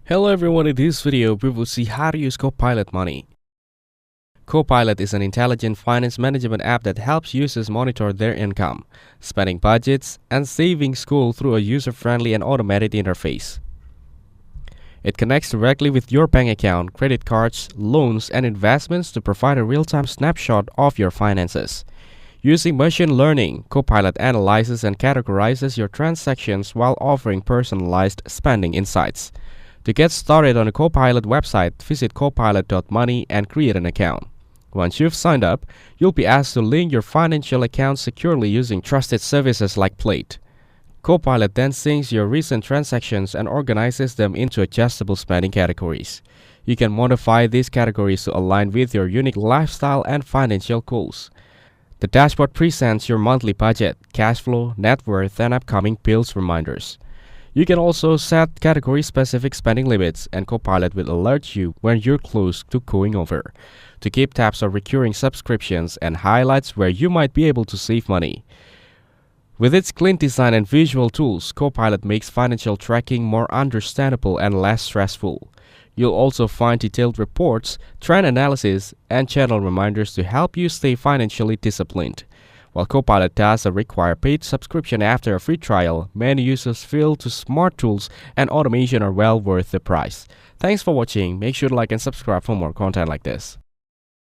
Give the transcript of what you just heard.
Hello everyone, in this video we will see how to use Copilot Money. Copilot is an intelligent finance management app that helps users monitor their income, spending budgets, and savings goals through a user-friendly and automated interface. It connects directly with your bank account, credit cards, loans, and investments to provide a real-time snapshot of your finances. Using machine learning, Copilot analyzes and categorizes your transactions while offering personalized spending insights. To get started on the Copilot website, visit copilot.money and create an account. Once you've signed up, you'll be asked to link your financial account securely using trusted services like Plate. Copilot then syncs your recent transactions and organizes them into adjustable spending categories. You can modify these categories to align with your unique lifestyle and financial goals. The dashboard presents your monthly budget, cash flow, net worth, and upcoming bills reminders. You can also set category-specific spending limits, and Copilot will alert you when you're close to going over. To keep tabs on recurring subscriptions and highlights where you might be able to save money. With its clean design and visual tools, Copilot makes financial tracking more understandable and less stressful. You'll also find detailed reports, trend analysis, and channel reminders to help you stay financially disciplined. While Copilot does require paid subscription after a free trial, many users feel the smart tools and automation are well worth the price. Thanks for watching. Make sure to like and subscribe for more content like this.